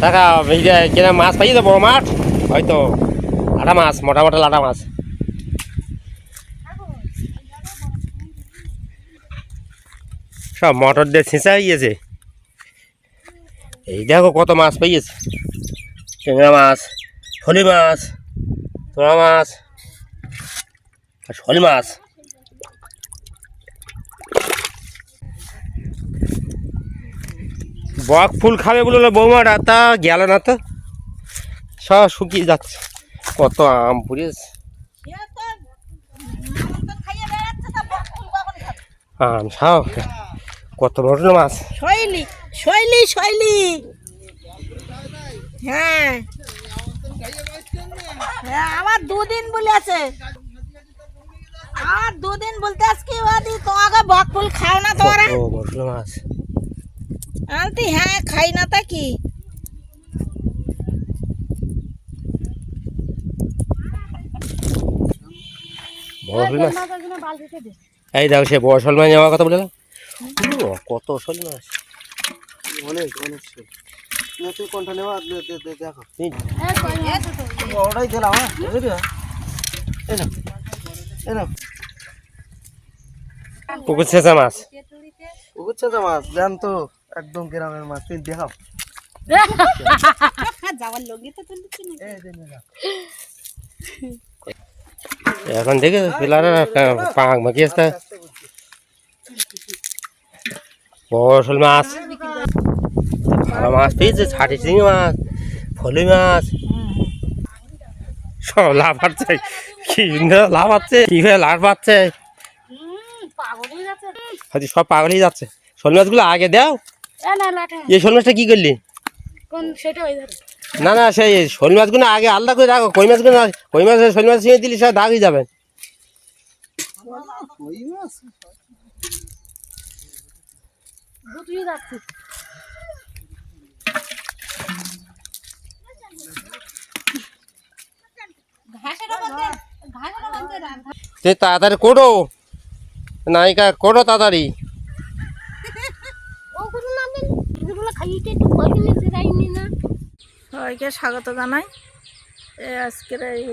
টাকা কিনা মাছ পাই বড় মাছ হয়তো লাটা মাছ মোটা মোটা লাটা মাছ। সব মোটর দিয়ে ছিঁচা গিয়েছে। এই দেখো কত মাছ পেয়েছে, ট্যাংরা মাছ, ফলি মাছ, তোড়া মাছ আর শোল মাছ। বক ফুল খাবে বলে বৌমাটা তা গেল না তো, সব শুকিয়ে যাচ্ছে। কত আম পুড়িয়েছে, আম সব কত বড় মাছ। শৈলী শৈলী শৈলী, হ্যাঁ হ্যাঁ আমার দুদিন বলে আছে, আমার দুদিন বলতে আজকে তোমাকে বক ফুল খাও না তোরা? বড় মাছ আনতি, হ্যাঁ খাই না তা কি। এই দেখো সে বড় শোল মাছ নেওয়ার কথা বলে কত শোল মাছ, অনেক অনেক তুই কোনটা নেওয়া দেখো ওটাই দিলাম। পুকুর ছেঁচা মাছ, পুকুর ছেঁচা মাছ দেন তো, একদম গ্রামের মাছ, তুই দেখাও। এখন দেখে পিলার পাক মাকি আসতে বড় শোল মাছ, ভালো মাছ পেয়েছে, ছাটি চিংড়ি মাছ, ফলি মাছ, সব লাভ পাচ্ছে। কি লাভ পাচ্ছে, কি হয়ে লাভ পাচ্ছে, সব পাগল হয়ে যাচ্ছে। শোল মাছগুলো আগে দাও। এই শোল মাছটা কি করলি? না না সেই শোল মাছগুলো আগে আলাদা করে রাখো, কই মাছগুলো কই মাছ শোল মাছ ছিঁড়ে দিলে সব দাগ হয়ে যাবে। তাড়াতাড়ি কোটো নায়িকা, কোটো তাড়াতাড়ি। সবাইকে স্বাগত জানাই। আজকের এই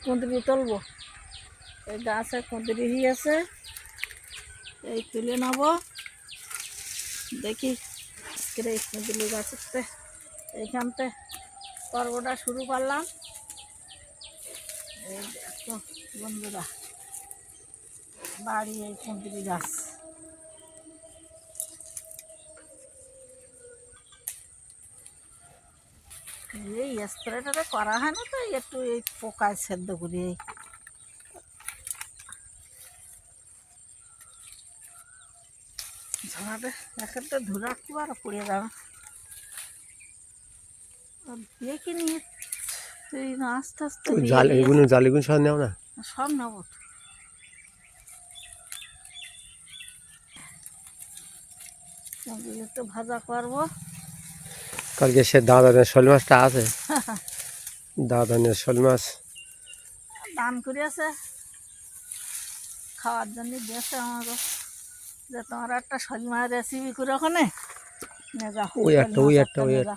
কুঁদরি তুলবো, এই গাছে কুঁদরি আছে, এই তুলে নেব। দেখি আজকের এই কুঁদরি গাছেতে এইখানতে পর্বটা শুরু করলাম। এই দেখো বন্ধুরা, বাড়ি এই কুঁদরি গাছ। এই স্প্রেটা করা হয় না তো, একটু এই পোকায় সেদ্ধ করি। ঝাড়াটা একটা ধরে রাখতে পারো, পড়ে যাবে। দেখি নিয়ে তুই আস্তে আস্তে জালিগুলো সব নেও না, সব নেবো। তো ভাজা করবো। কালকে সে দাদানের শোল মাছটা আছে, দাদানের শোল মাছ দান করে আছে খাওয়ার জন্য, দিয়েছে আমাকে যে তোমার একটা শোল মাছ রেসিপি করে ওখানে নিয়ে যাও। ওই একটা ওই একটা ওই একটা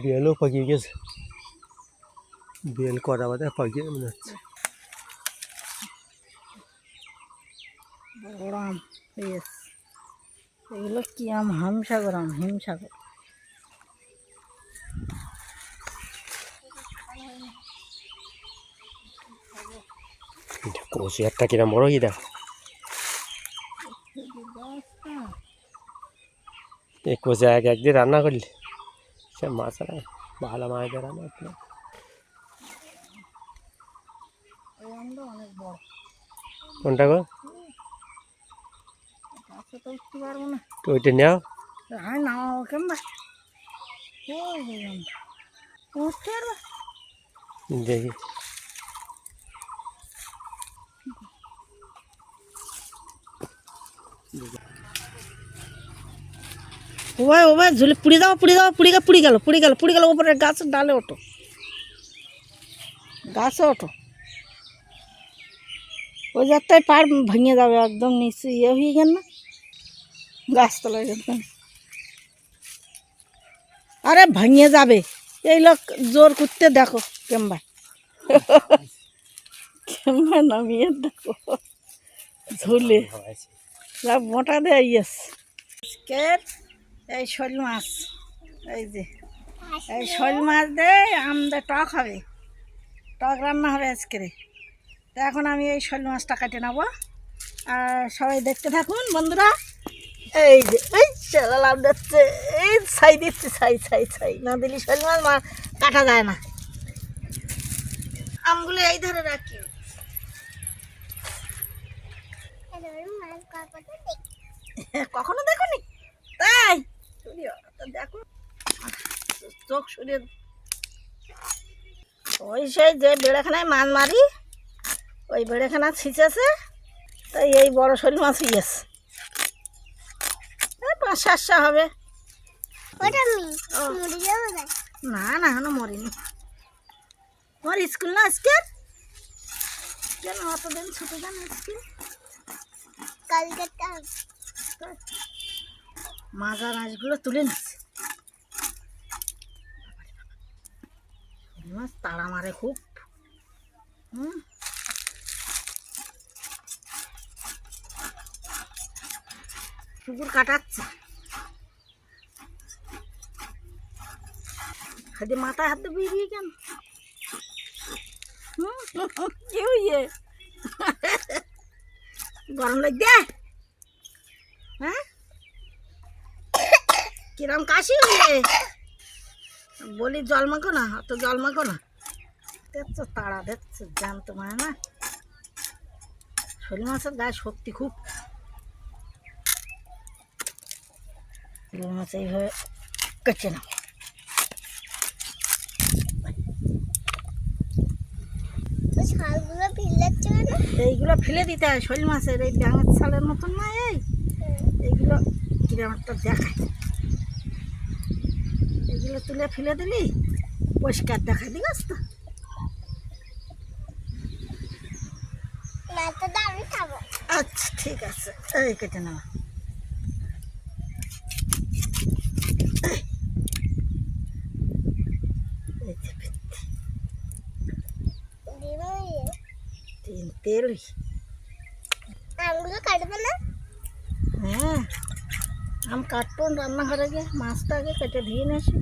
বেলও পাকিয়ে গেছে, বেল করা বাদে পাকিয়ে মনে হচ্ছে। বড় আম এগুলো কি আম? হিমসাগর আম, হিমসাগর। কচু একটা কিরম বড় হয়ে দেখ, এই কচু একদিন রান্না করলি সে মাছ ভালো মাছ দিয়ে রান্না করলে। অনেক বড় কোনটা গো? গাছে তো উঠতে পারবো না, ওইটা নেও। হ্যাঁ নামাবো কেমন উঠতে পারবে? দেখি ওভাবে ওভাবে ঝুলে পুড়ে দাও, পুড়ে দাও, পুড়ে গেল, পুড়ে গেল, পুড়ে গেল, পুড়ে গেল। ওপরে গাছের ডালে ওঠো। গাছে ওঠো, ওই যাত্রায় পার ভেঙে যাবে একদম নিচে ইয়ে হয়ে গেল না, গাছতলায় একদম। আরে ভেঙে যাবে, এই লোক জোর করতে দেখো কেমবা কেমবা নামিয়ে দেখো ঝুলে যা মোটা দেয় ইয়েস। এই শোল মাছ, এই যে এই শোল মাছ দিয়ে আমাদের টক হবে, টক রান্না হবে আজকে। তো এখন আমি এই শোল মাছটা কেটে নেবো, আর সবাই দেখতে থাকুন বন্ধুরা। এই যে এই লাভ দিচ্ছে, এই ছাই দিচ্ছে, ছাই ছাই ছাই না দিলি শোল মাছ কাটা যায় না। আমগুলো এই ধারে রাখি। কখনো দেখোনি তাই? দেখো চোখ সরিয়ে, ওই সেই যে বেড়াখানায় মাছ মারি ওই বেড়াখানা ছিঁচেছে, তাই এই বড় শোল মাছ গেছে, 5-7 হবে। না না এখনো মরিনি, তোমার স্কুল না আজকে? কেন অতদিন ছুটি কেন আজকে? মাজার মাছগুলো তুলে নিচ্ছে, মাছ তাড়া মারে খুব। পুকুর কাটাচ্ছে, খালি মাথায় হাত দিয়ে বিয়ে কেন? কেউ ইয়ে গরম লাগবে? হ্যাঁ কিরম কাশি হলে বলি জল মাখো না, অত জল মাখো না। দেখছো তাড়া দেখছো, জানতো মানে না শোল মাছের গায়ে শক্তি খুব। শোল মাছ এইভাবে কেটে নাও। এইগুলো ফেলে দিতে হয় শোল মাছের, এই ব্যাঙের ছালের মতন না, এইগুলো কিরম একটা দেখায়, এগুলো তুলে ফেলে দিলি পরিষ্কার দেখায়, ঠিক আছে তো? আচ্ছা ঠিক আছে, এই কেটে নেওয়া। তেল আমগুলো কাটবে না? হ্যাঁ আম কাটবো রান্নাঘরে গিয়ে, মাছটা আগে কেটে ধুয়ে নিয়ে আসি।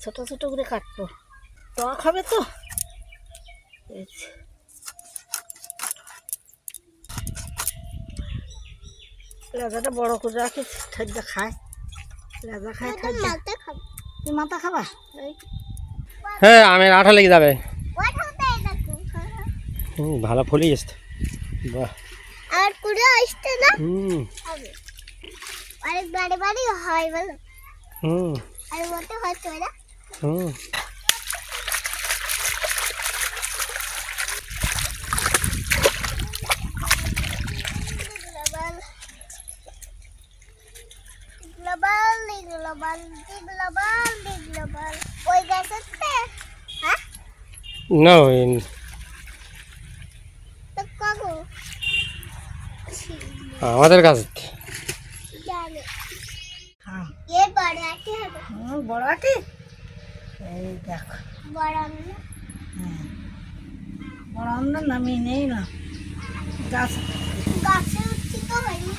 ছোট ছোট করে কাটবো, টক হবে তো। লেজাটা বড় করে রাখি, ঠাড্ডা খায়, লেজা খায় ঠাড্ডা। তুই মাথা খাবা? হ্যাঁ আমের আঠা লেগে যাবে। ভালো ফুলিস বাহ, আর পুরো আসছে না? অনেক বাড়ি বাড়ি হয় বলো। আর মতো হচ্ছে না। ওই গাছের হ্যাঁ না তো কাকু আমাদের কাছে জানে এ বড় আটি হবে। বড় আটি, এই দেখো বড় না, বড় আমরা নামিয়ে নেই না, গাছ গাছে উঠছি তো হয়নি।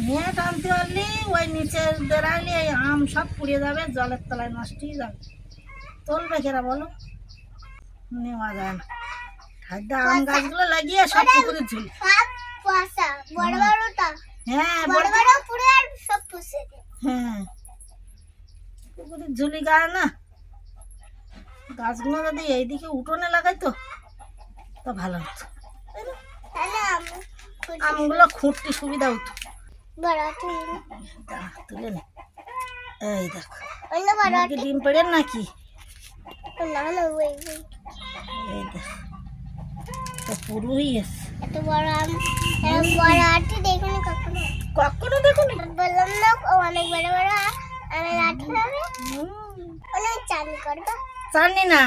নিয়ে টানতে পারলি ওই নিচে বেড়াইলে এই আম সব পুড়িয়ে যাবে, জলের তলায় নষ্ট হয়ে যাবে। তুলবে কেরা বলো? নেওয়া যায় না। ঠাড্ডা আম গাছগুলো লাগিয়ে সব পুকুরে ঝুল। কুয়াশা বড় বড়টা, হ্যাঁ বড় বড় পুরে আর সব পুষে দে। হ্যাঁ পুকুরে ঝুলি গায়ে না, গাছগুলো যদি এইদিকে উঠোনে লাগাইতো তো ভালো হতো, তাহলে আমগুলো খুঁটতে সুবিধা হতো। বড় আটি তুলে নে, এই দেখো অন্য বড় আটি ডিম পেড়েন নাকি? না না ওই এই দেখো তো পুরোই আছে। এত বড় আম, এত বড় আটি দেখুন কখনো। কখনো দেখুন বললাম না অনেক বড় বড় আমি লাঠি হবে ওই চান করবা জানি না,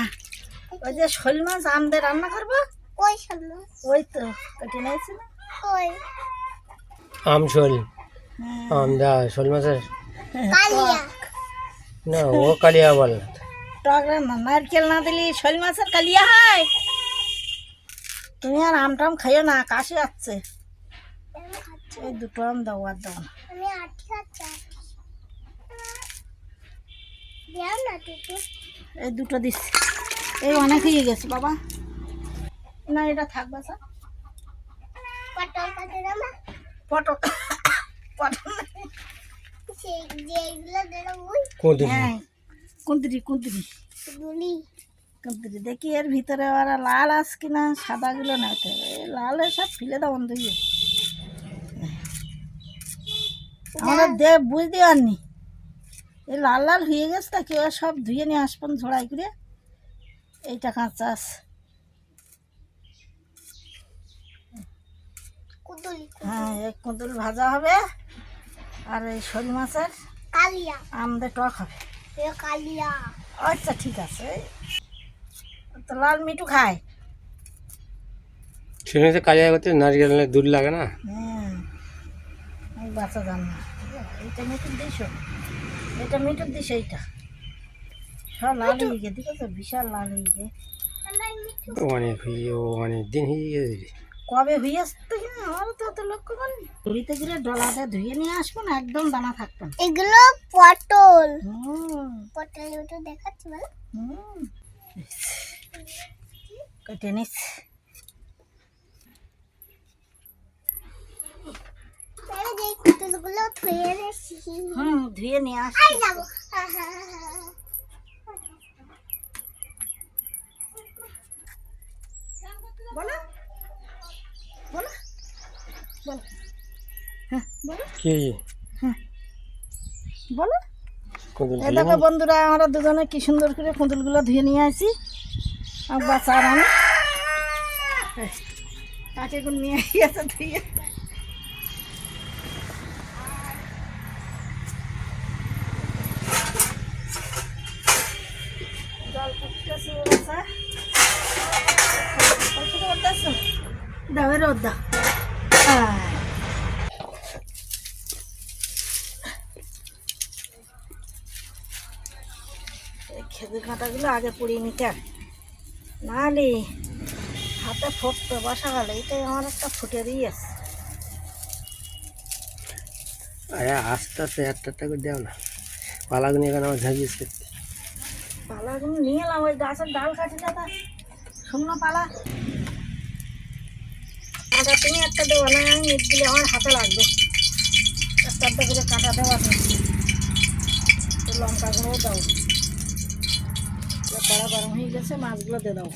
ওই যে শোল মাছ আমদের রান্না করবো, ওই সামনে ওই তো কেটে নিয়েছি না। ওই আম শোল, হ্যাঁ, আমদা শোল মাছের কালিয়া না, ও কালিয়া বল না। টক রান্না, নারকেল না দিলে শোল মাছের কালিয়া হয়। তুমি আর আম টাম খাইও না, কাশি আসছে। আমি খাচ্ছি ওই দুটো আম দাও, আর দাও না। আমি আঠি খাচ্ছি দেও না টুটু এই দুটো দিচ্ছি, এই অনেক হয়ে গেছে বাবা। না এটা থাকবে স্যার। পটল কাটে না পটল পটল সেই যেগুলো দেবো ওই কোনদিন হ্যাঁ, কুন্তিরি কুন্তিরি গুলি কুন্তিরি। দেখি এর ভিতরে ওরা লাল আস কিনা, সাদাগুলো না, এই লাল সব ফেলে দাও বন্ধু। আমরা বুঝতে পারিনি, এই লাল লাল হয়ে গেছে, তা কেউ সব ধুয়ে নিয়ে আসবেন ঝোড়াই করে। এইটা কাঁচা আছে। কুদুলি হ্যাঁ, এই কুঁদুল ভাজা হবে, আর এই শোল মাছের কালিয়া আমদের টক হবে। এ কালিয়া আচ্ছা ঠিক আছে। তো লাল মিঠু খায়। শুনেছে কালিয়া করতে নারকেল দুধ লাগে না। হ্যাঁ, আমি বাচ্চা জান না। এইটা মিঠুর দিস, এটা মিঠুর দিস, এইটা সব লাল হয়ে গিয়ে দেখেছো, বিশাল লাল হয়ে গিয়ে। আমার মিঠু অনেক হয়ে, অনেক দিন হয়ে গেছে। কবে হয়ে আসতে কিনা আমার তো অত লক্ষ্য করিনি। পুরীতে গেলে ডলাতে ধুয়ে নিয়ে আসবো না, একদম দানা থাকতো না। এগুলো পটল হুম পটল ওটা দেখাচ্ছি বলো হুম, কেটে নিস। তাহলে যে কুদুলগুলো ধুয়ে রেখেছি ধুয়ে নিয়ে আস। আই যাবো বলো বলো বলো, হ্যাঁ বলো কি বলো। কোনদিন এই দেখো বন্ধুরা, আমরা দুজনে কি সুন্দর করে কুঁদুলগুলো ধুয়ে নিয়ে আসি। আমার বাচ্চা আর আমি কাকে গুলো নিয়ে গিয়েছে ধুয়ে। জল ফুটতেছে বাচ্চা, দাও রোদ দাও। খেজুর কাঁটাগুলো আগে পুড়িয়ে নিতে হবে, নাহলে হাতে ফুটতে বসা গেল। এটাই আমার একটা ফুটে দিয়েছে। আরে আস্তে আস্তে একটা করে দেও না, পালাগুনি এখানে আমার ঝাঁকিয়েছে। পালাগুলো নিয়ে এলাম, ওই গাছের ডাল কাটিলে তা শুকনো পালা। কাঁটা তুমি একটা দেবো না, আমি ইট দিলে আমার হাতে লাগবে। একটা একটা করে কাঁটা দেওয়া লঙ্কা গুঁড়ো দাও। কড়া গরম হয়ে গেছে, মাছগুলো দিয়ে দাও।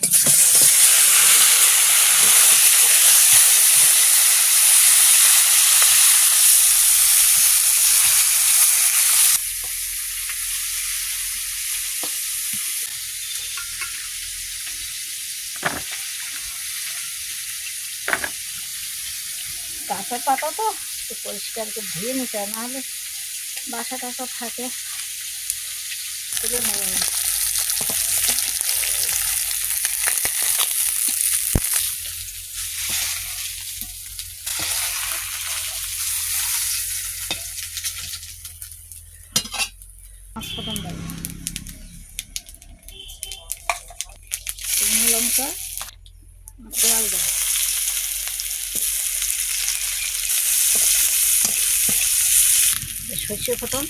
গাছের পাতা তো একটু পরিষ্কার করে ধুয়ে নিতে হয়, নাহলে বাসা টাসা থাকে, তুলে নেবে না। পাঁচফোড়ন দাও, শুকনো লঙ্কা, তেল দাও, সর্ষে ফোটন,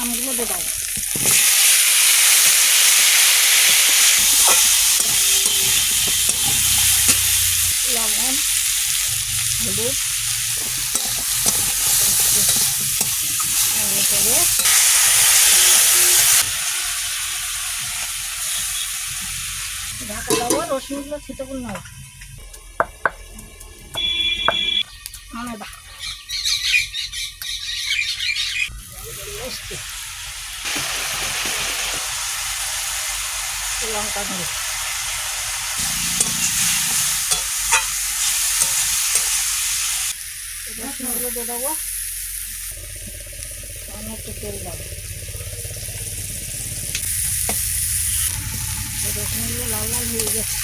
আমগুলো দিয়ে দাও, লবণ, হলুদ, ঢাকা দেবো। রসুনগুলো ছিটে করে নাও, মানে বা লঙ্কা গুঁড়ো, রসুনগুলো দিয়ে দেবো, আমি একটু তেল দেবো। রসুনগুলো লাল লাল হয়ে গেছে,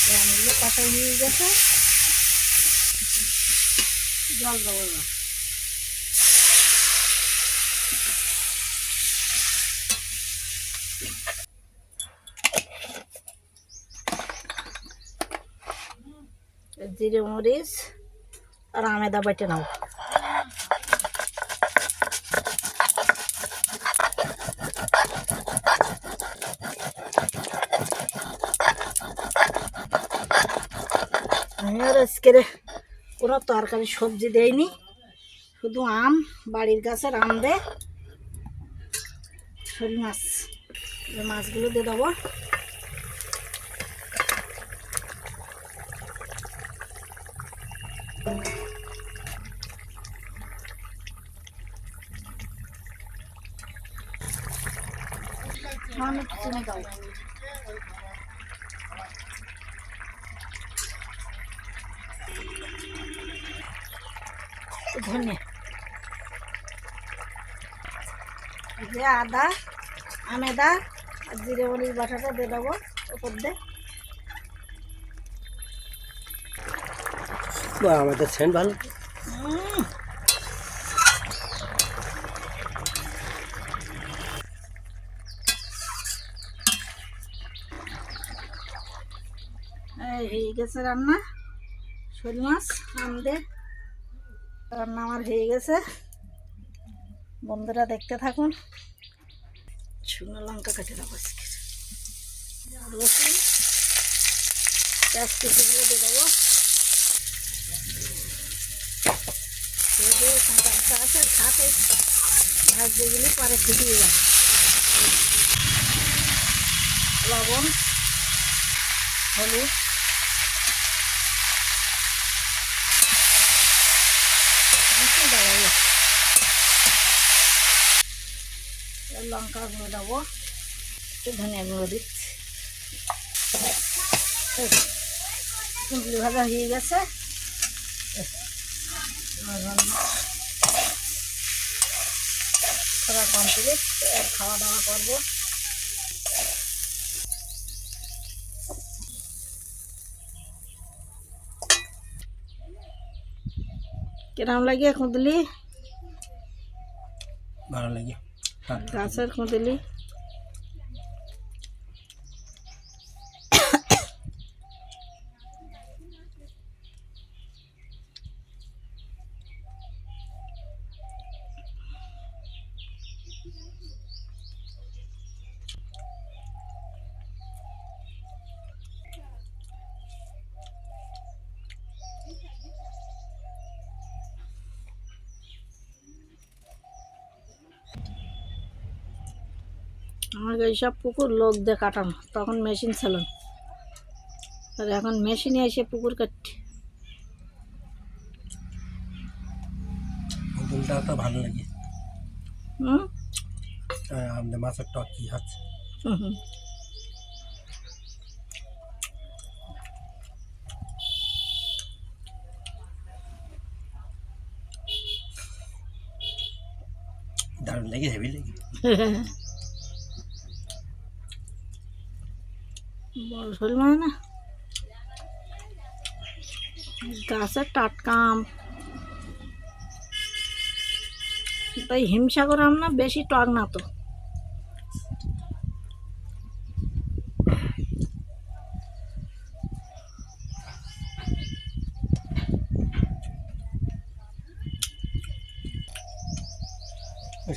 রান্নাগুলো কষা হয়ে গেছে, জল দেবো না। জিরে মরিচ আর আমেদা বেটে নাও। আমি আর আজকে কোনো তরকারি সবজি দেয়নি, শুধু আম, বাড়ির গাছের আম দে, শোল মাছ, মাছগুলো দিয়ে দেবো। আমি চিনি দাও, ধনে, যে আদা, আমেদা আর জিরে মরিচ বাটাটা দিয়ে দেবো ওপর দিয়ে। আমাদের সেন্ট ভালো। এই হয়ে গেছে রান্না, শোল মাছ আম দিয়ে রান্না আমার হয়ে গেছে। বন্ধুরা দেখতে থাকুন। শুকনো লঙ্কা কেটে দেবো, রসুন, পেঁয়াজ কুচিগুলো দিয়ে দেবো, কাঁচা কাঁচা আছে থাকে ভাজতে গেলে পরে ফুটিয়ে যাবে। লবণ, হলুদ, লঙ্কা গুঁড়ো দেবো, একটু ধনিয়া গুঁড়ো দিচ্ছি। কুঁদলি ভাজা হয়ে গেছে, খাওয়া কমপ্লিট, খাওয়া দাওয়া করবো। কিরম লাগে কুঁদলি? ভালো লাগে, গাছের কুঁদলি। আমার এইসব পুকুর লোক দিয়ে কাটানো, তখন মেশিন ছিল না, আর এখন মেশিনে এসে পুকুর কাটছে। দুলটা তো ভালো লাগে। হুম, আমাদের মাছের টক কি আছে, হুম, দারুণ লাগে, হেভি লাগে। বড় শোল মাছ না, গাছের টাটকা আম, তাই হিমসাগর আম না, বেশি টক না তো।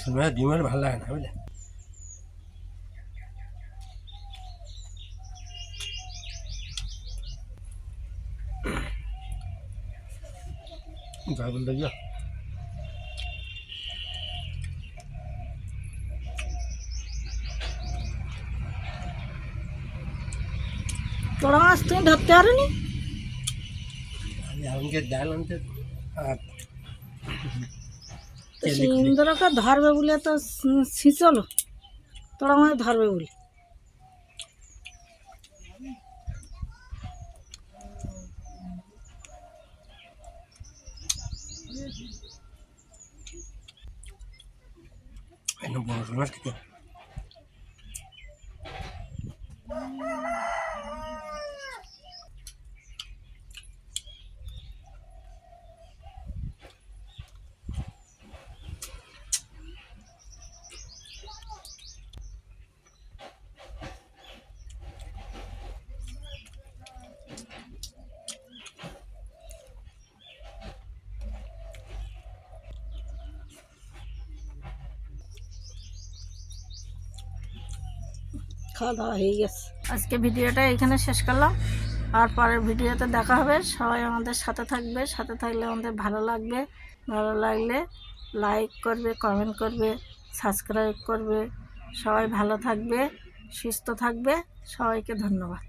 শুনবে ডিমের ভালো লাগে না, বুঝলে? যাই বলতে গিয়া তোরা মাছ তুমি ধরতে পারোনি? আমি আমাকে ডাল আনতে আর ইন্দ্রকে ধরবে বলে তো ছিঁচল, তোরা মাছ ধরবে বলে। মাছ খেতে খাওয়া দাওয়া হয়ে গেছে। আজকে ভিডিওটা এখানে শেষ করলাম, আর পরের ভিডিওতে দেখা হবে। সবাই আমাদের সাথে থাকবে, সাথে থাকলে আমাদের ভালো লাগবে। ভালো লাগলে লাইক করবে, কমেন্ট করবে, সাবস্ক্রাইব করবে। সবাই ভালো থাকবে, সুস্থ থাকবে। সবাইকে ধন্যবাদ।